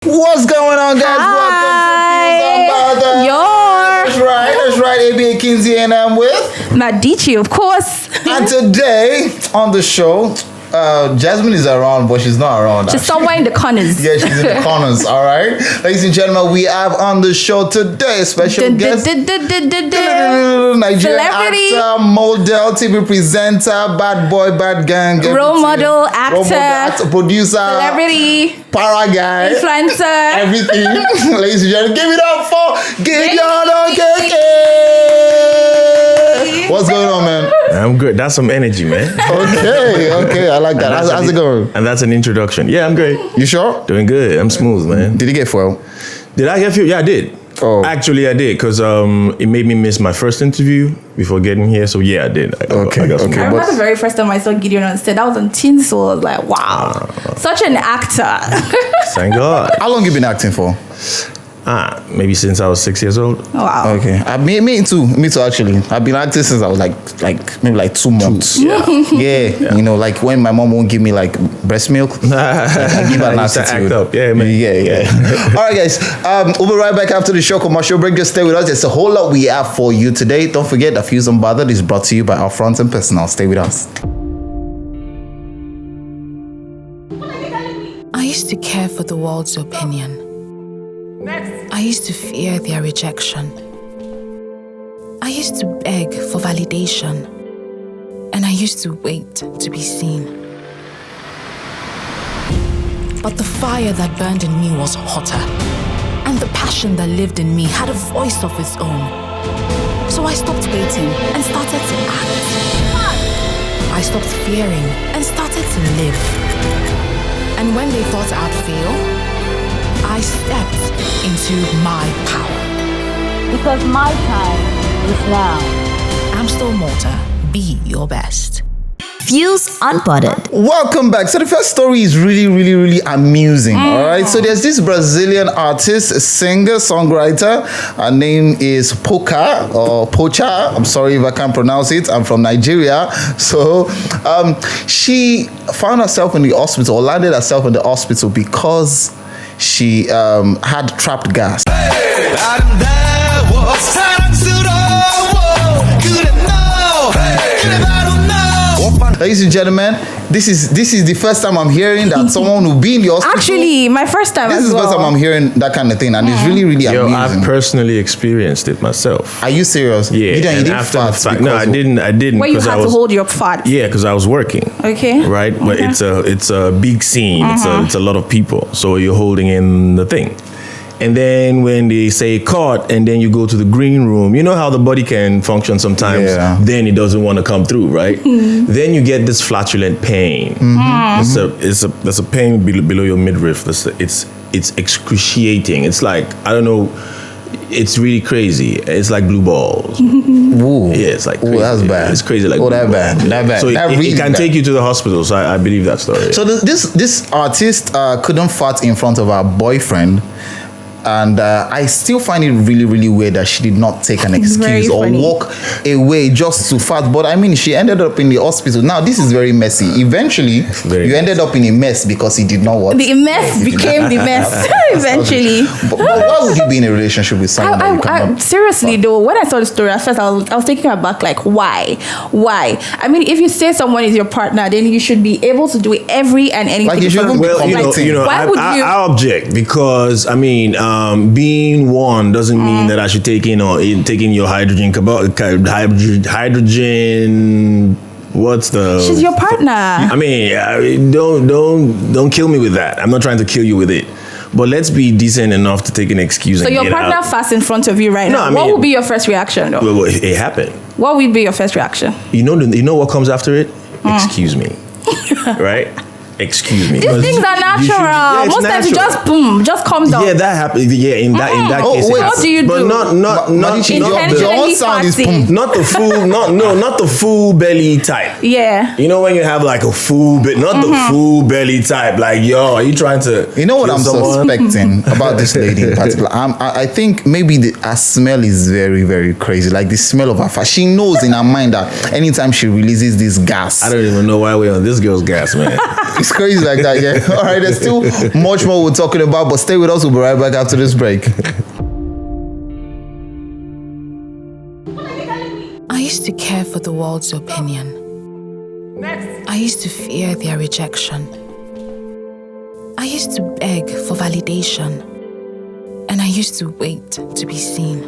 What's going on, guys? Hi. Welcome to Fuze, Unbothered. That's right. ABA Kinsey, and I'm with Medici, of course. And today on the show, Jasmine is around, but she's not around. She's somewhere in the corners. Yeah, she's in the corners. All right, ladies and gentlemen, we have on the show today a special guest, Nigerian Celebrity. actor, model, TV presenter, bad boy, bad gang, Role model, actor, producer, celebrity, para guy, influencer. everything. Ladies and gentlemen, give it up for Gidion Okeke. What's going on, man? I'm good. That's some energy, man. Okay, I like that. How's it going? And that's an introduction. Yeah, I'm great. You sure? Doing good. I'm smooth, man. Did you get fuel? Did I get you? Yeah, I did. Oh. Actually, I did, because it made me miss my first interview before getting here. So yeah, I did. I got some I good. remember the very first time I saw Gideon on stage. That was on Teen Soul. I was like, wow, such an actor. Thank God. How long you been acting for? Maybe since I was 6 years old. Wow. Okay, me too actually. I've been acting since I was maybe 2 months. Yeah. You know, like when my mom won't give me like breast milk, I give her an I used to attitude. act up. Yeah, man. Yeah. All right, guys. We'll be right back after the show. Commercial break. Just stay with us. There's a whole lot we have for you today. Don't forget that Fuze Unbothered is brought to you by our front and personal. Stay with us. I used to care for the world's opinion. I used to fear their rejection. I used to beg for validation. And I used to wait to be seen. But the fire that burned in me was hotter. And the passion that lived in me had a voice of its own. So I stopped waiting and started to act. I stopped fearing and started to live. And when they thought I'd fail, I stepped into my power. Because my time is now. Amstel Malta, be your best. Fuze Unbothered. Welcome back. So the first story is really amusing. All right. So there's this Brazilian artist, singer, songwriter. Her name is Pocha. I'm sorry if I can't pronounce it. I'm from Nigeria. So she found herself in the hospital, or landed herself in the hospital because she had trapped gas. Ladies and gentlemen, this is the first time I'm hearing that someone will be in the hospital. Actually, my first time. This is the first time I'm hearing that kind of thing, and it's really Yo, amazing. I've personally experienced it myself. Are you serious? Yeah. You and didn't after fart the fact, because no, I didn't. Where you because had I was, to hold your fart. Yeah, because I was working. Okay. Right, but it's a big scene. It's a lot of people, so you're holding in the thing. And then when they say cut, and then you go to the green room, you know how the body can function sometimes. Yeah. Then it doesn't want to come through, right? Then you get this flatulent pain. It's a pain below your midriff. It's excruciating. It's like, I don't know. It's really crazy. It's like blue balls. Ooh. Yeah, it's like crazy. Ooh, that's bad. It's crazy. Like that bad. That bad. So that it really can bad. take you to the hospital. So I believe that story. So this artist couldn't fart in front of her boyfriend. And I still find it really weird that she did not take an excuse or walk away just to fart. But I mean, she ended up in the hospital. Now, this is very messy. Eventually, you ended up in a mess because he did not what? The mess became the mess eventually. But why would you be in a relationship with someone that you cannot? Seriously though, when I saw the story at first, I was taking her back. Like, why? I mean, if you say someone is your partner, then you should be able to do every and anything. Like, you shouldn't be competing. Why would you? I object because I mean, being one doesn't mean that I should take in your hydrogen. What's the? She's your partner. I mean, don't kill me with that. I'm not trying to kill you with it. But let's be decent enough to take an excuse. So and your get partner out. fasts in front of you right now. I mean, what would be your first reaction though? Well, it happened. What would be your first reaction? You know what comes after it? Excuse me. Right? Excuse me. These things are natural. Most times it just comes out. Yeah, that happens. Yeah, in that case. wait, what do you but do? not Intentionally your own sound is farting. not the full not the full belly type. Yeah. You know when you have like a full not the full belly type. Like, yo, are you trying to? You know what kill I'm someone? suspecting about this lady in particular? I think maybe her smell is very crazy. Like the smell of her fat. She knows in her mind that anytime she releases this gas, I don't even know why we're on this girl's gas, man. It's crazy like that, yeah. All right, there's still much more we're talking about, but stay with us. We'll be right back after this break. I used to care for the world's opinion. I used to fear their rejection. I used to beg for validation. And I used to wait to be seen.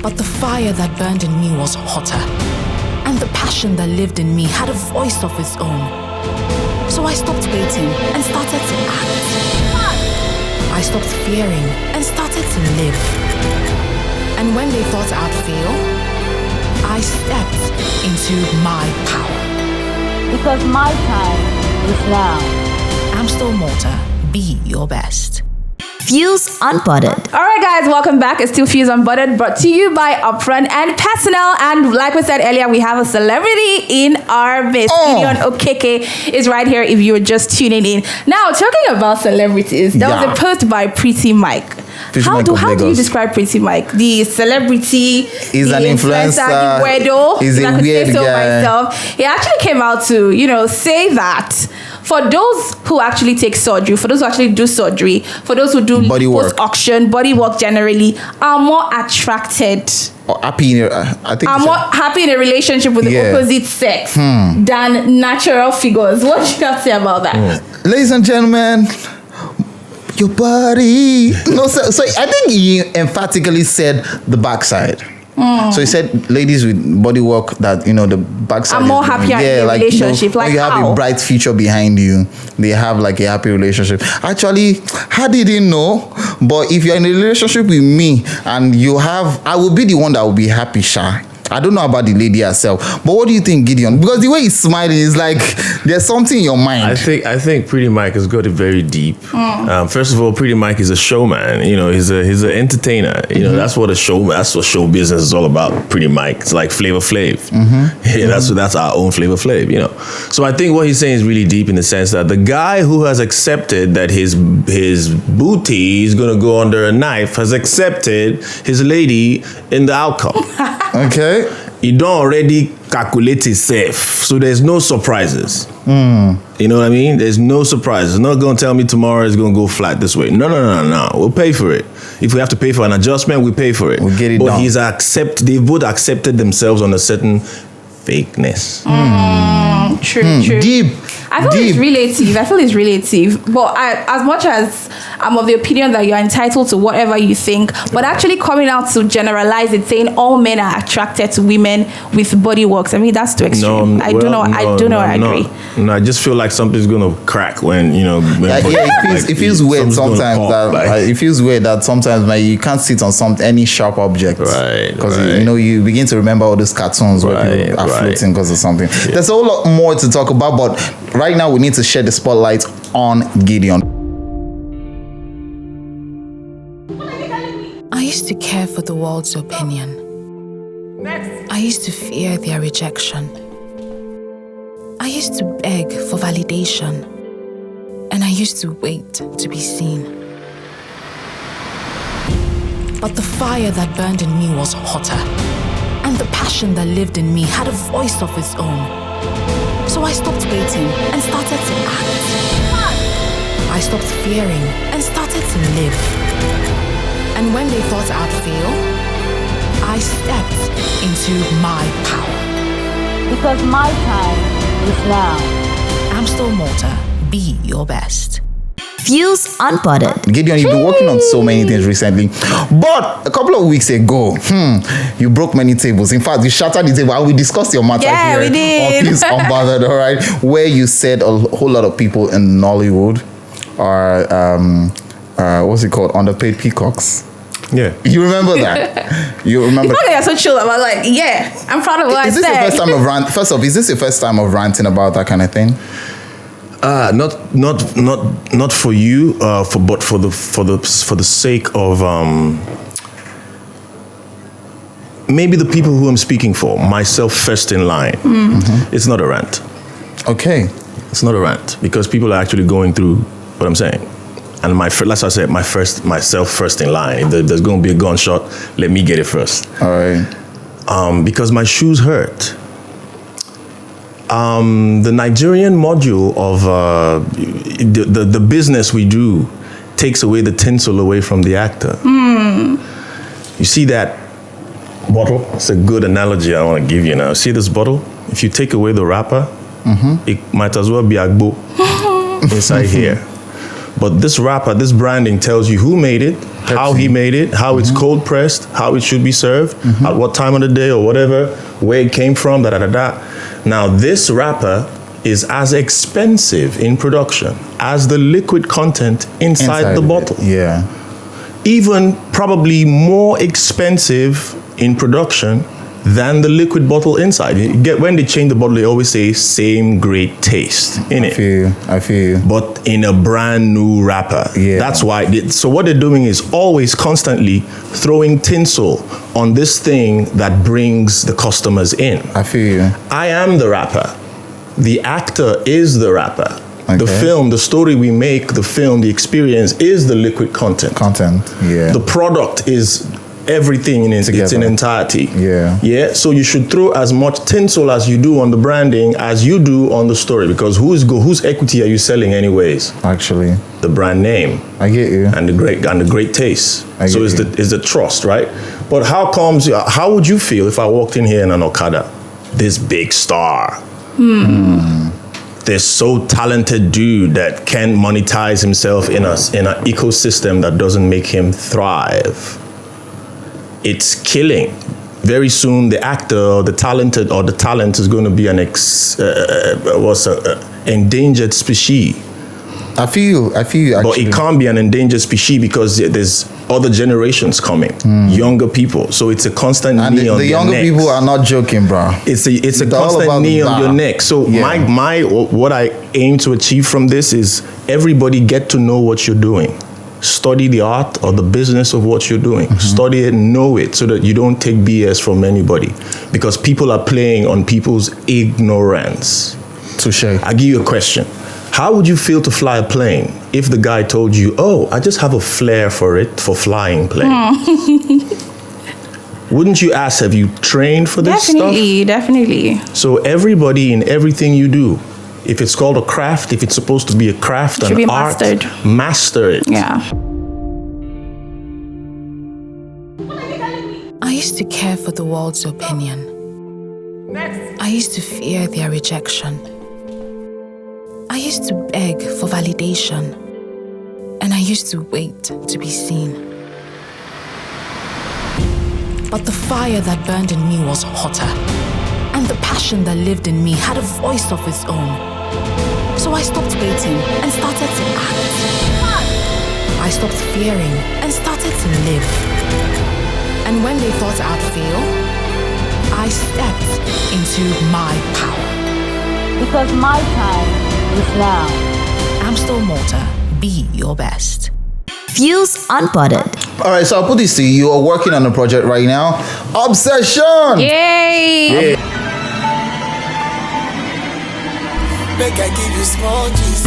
But the fire that burned in me was hotter. And the passion that lived in me had a voice of its own. So I stopped waiting and started to act. I stopped fearing and started to live. And when they thought I'd fail, I stepped into my power. Because my time is now. I'm still Malta. Be your best. Fuze Unbothered. All right, guys, welcome back. It's still Fuze Unbothered, brought to you by Upfront and Personal. And like we said earlier, we have a celebrity in our midst. Gidion Okeke is right here if you're just tuning in. Now, talking about celebrities, there was a post by Pretty Mike. How do you describe Pretty Mike? The celebrity, he's an influencer, the weirdo. He's a weird guy. Myself. He actually came out to, say that for those who actually take surgery, for those who actually do surgery, for those who do post-auction, body work generally, are more attracted. Or happy in more happy in a relationship with the opposite sex than natural figures. What do you have to say about that? Ladies and gentlemen, your body. No, so I think he emphatically said the backside. So he said, ladies with body work, that the backside are more happier in a relationship. When you have a bright future behind you, they have like a happy relationship. Actually, how did he know? But if you're in a relationship with me and I will be the one that will be happy, sha. I don't know about the lady herself, but what do you think, Gideon? Because the way he's smiling is like there's something in your mind. I think Pretty Mike has got it very deep. First of all, Pretty Mike is a showman. He's an entertainer. That's what show business is all about. Pretty Mike, it's like Flavor Flav. That's our own Flavor Flav. So I think what he's saying is really deep in the sense that the guy who has accepted that his booty is gonna go under a knife has accepted his lady in the outcome. Okay. He don't already calculate himself, so there's no surprises. You know what I mean? There's no surprises. Not gonna tell me tomorrow is gonna go flat this way. No. We'll pay for it. If we have to pay for an adjustment, we pay for it. We'll get it but done. They've both accepted themselves on a certain fakeness. True. Deep. I feel it's relative. But as much as I'm of the opinion that you're entitled to whatever you think, but actually coming out to generalize it, saying all men are attracted to women with body works, I mean, that's too extreme. I agree. No, I just feel like something's gonna crack when it feels weird sometimes. It feels weird that sometimes you can't sit on any sharp object, right? Because you begin to remember all those cartoons where people are floating because of something. Yeah. There's a whole lot more to talk about, but right now we need to shed the spotlight on Gidion. I used to care for the world's opinion. I used to fear their rejection. I used to beg for validation. And I used to wait to be seen. But the fire that burned in me was hotter. And the passion that lived in me had a voice of its own. So I stopped waiting and started to act. I stopped fearing and started to live. And when they thought I'd fail, I stepped into my power. Because my time is now. I'm still Malta. Be your best. Fuze Unbothered. Gideon, you've been working on so many things recently, but a couple of weeks ago, you broke many tables. In fact, you shattered the table, and we discussed your matter here we did. on Fuze Unbothered, all right, where you said a whole lot of people in Nollywood are what's it called, underpaid peacocks. Yeah. You remember that? You remember? It's not like you're so chill about I'm proud of what I said. Is this your first time of First off, is this your first time of ranting about that kind of thing? Not for you, but for the sake of maybe the people who I'm speaking for, myself first in line. Mm-hmm. It's not a rant. Okay. It's not a rant because people are actually going through what I'm saying. And myself first in line. If there's going to be a gunshot, let me get it first. All right. Because my shoes hurt. The Nigerian module of the business we do takes away the tinsel away from the actor. You see that bottle? It's a good analogy I want to give you now. See this bottle? If you take away the wrapper, it might as well be agbo inside here. But this wrapper, this branding tells you who made it, how he made it, how it's cold pressed, how it should be served, at what time of the day or whatever, where it came from, Now, this wrapper is as expensive in production as the liquid content inside the bottle. Yeah. Even probably more expensive in production than the liquid bottle inside. When they change the bottle, they always say same great taste in it. I feel you. But in a brand new wrapper. Yeah. That's why. So what they're doing is always constantly throwing tinsel on this thing that brings the customers in. I feel you. I am the wrapper. The actor is the wrapper. Okay. The film, the story we make, the film, the experience is the liquid content. Yeah. The product is everything in its entirety. Yeah. So you should throw as much tinsel as you do on the branding as you do on the story, because whose equity are you selling anyways? Actually, the brand name. I get you. And the great taste. So it's the trust, right? But how would you feel if I walked in here in an Okada, this big star, this so talented dude that can't monetize himself in an ecosystem that doesn't make him thrive? It's killing. Very soon, the actor or the talent is going to be an endangered species. I feel you. Actually. But it can't be an endangered species because there's other generations coming, younger people. So it's a constant knee on the your younger neck. people are not joking, bro. It's a constant knee on your neck. So what I aim to achieve from this is everybody get to know what you're doing. Study the art or the business of what you're doing. Study it, know it, so that you don't take BS from anybody. Because people are playing on people's ignorance. Touche. I give you a question. How would you feel to fly a plane if the guy told you, oh, I just have a flair for flying planes? Wouldn't you ask, have you trained for this stuff? Definitely. So everybody in everything you do, if it's called a craft, if it's supposed to be a craft, should an be art, mastered. Master it. Yeah. I used to care for the world's opinion. I used to fear their rejection. I used to beg for validation. And I used to wait to be seen. But the fire that burned in me was hotter. And the passion that lived in me had a voice of its own. So I stopped waiting and started to act. I stopped fearing and started to live. And when they thought I'd fail, I stepped into my power. Because my time is now. Amstel Malta, be your best. Fuze Unbothered. All right, so I'll put this to you. You are working on a project right now. Obsession! Yay! Make I give you small juice.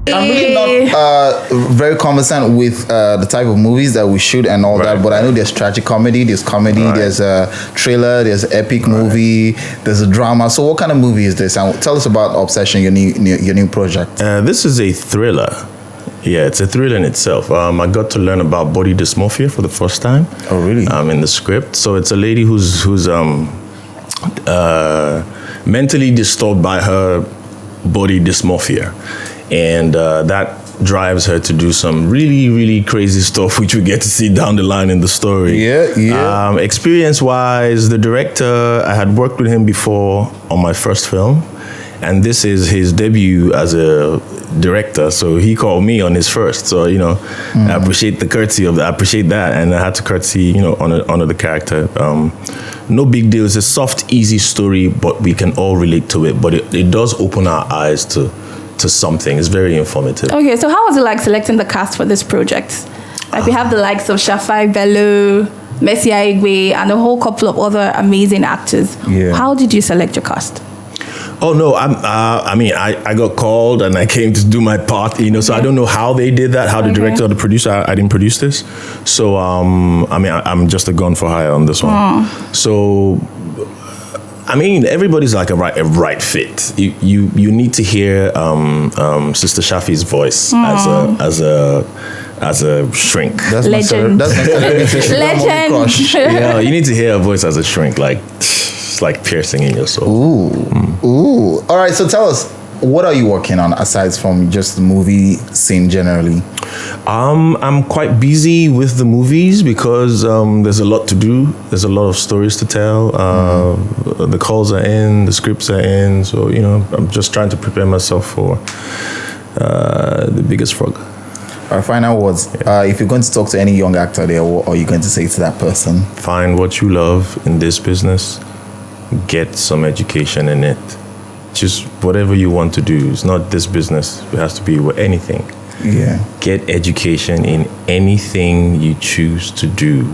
I'm really not very conversant with the type of movies that we shoot and all that, but I know there's tragic comedy, there's comedy, there's a thriller, there's an epic movie, there's a drama. So what kind of movie is this? And tell us about Obsession, your new project. This is a thriller. Yeah, it's a thriller in itself. I got to learn about body dysmorphia for the first time. Oh, really? In the script. So it's a lady who's mentally disturbed by her body dysmorphia. And that drives her to do some really, really crazy stuff, which we get to see down the line in the story. Yeah. Experience-wise, the director, I had worked with him before on my first film. And this is his debut as a director, so he called me on his first. So, I appreciate the courtesy of that. I appreciate that, and I had to courtesy, honor the character. No big deal. It's a soft, easy story, but we can all relate to it. But it does open our eyes to something. It's very informative. Okay, so how was it like selecting the cast for this project? Like we have the likes of Shafai Bello, Messi Aigwe, and a whole couple of other amazing actors. Yeah. How did you select your cast? Oh no! I got called and I came to do my part. So I don't know how they did that. How the director or the producer? I didn't produce this, so I'm just a gun for hire on this one. So I mean, everybody's like a right fit. You need to hear Sister Shafi's voice as a shrink. That's Legend. That's my celebrity. Legend. Crush. Yeah, you need to hear her voice as a shrink, like it's like piercing in your soul. Ooh. All right, so tell us, what are you working on aside from just the movie scene generally? I'm quite busy with the movies because there's a lot to do. There's a lot of stories to tell. The calls are in, the scripts are in. So, I'm just trying to prepare myself for the biggest frog. Our final words. If you're going to talk to any young actor there, what are you going to say to that person? Find what you love in this business. Get some education in it. Just whatever you want to do. It's not this business. It has to be anything. Yeah. Get education in anything you choose to do.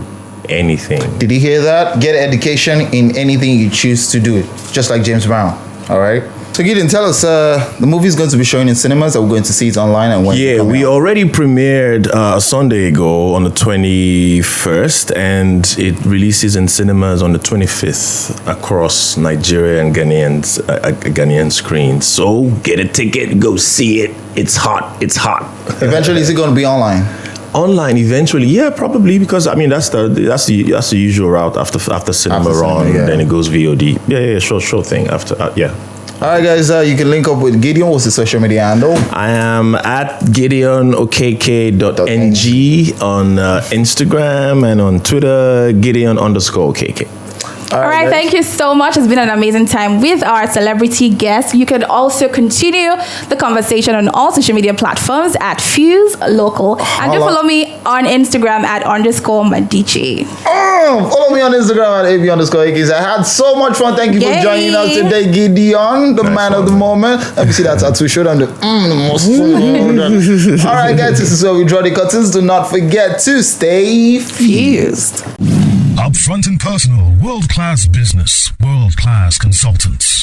Anything. Did you hear that? Get education in anything you choose to do. Just like James Brown. All right. So Gideon, tell us, the movie is going to be showing in cinemas. Are we going to see it online? And when? Yeah, we already premiered a Sunday ago on the 21st, and it releases in cinemas on the 25th across Nigeria and Ghanaian screens. So get a ticket, go see it. It's hot. It's hot. Eventually, is it going to be online? Online eventually, yeah, probably, because I mean that's the usual route after cinema run, yeah. Then it goes VOD. Yeah, sure thing after yeah. All right, guys, you can link up with Gideon. What's his social media handle? I am at GidionOkeke.ng on Instagram and on Twitter, Gideon_Okeke. All right, thank you so much. It's been an amazing time with our celebrity guest. You can also continue the conversation on all social media platforms at Fuze Local. And do follow me on Instagram at _Madiche. Follow me on Instagram at AB_Akes. I had so much fun. Thank you for joining us today, Gideon, the man of the moment. Let me see that tattoo. Show them the most fun. All right, guys, this is where we draw the curtains. Do not forget to stay fused. Upfront and personal, world-class business, world-class consultants.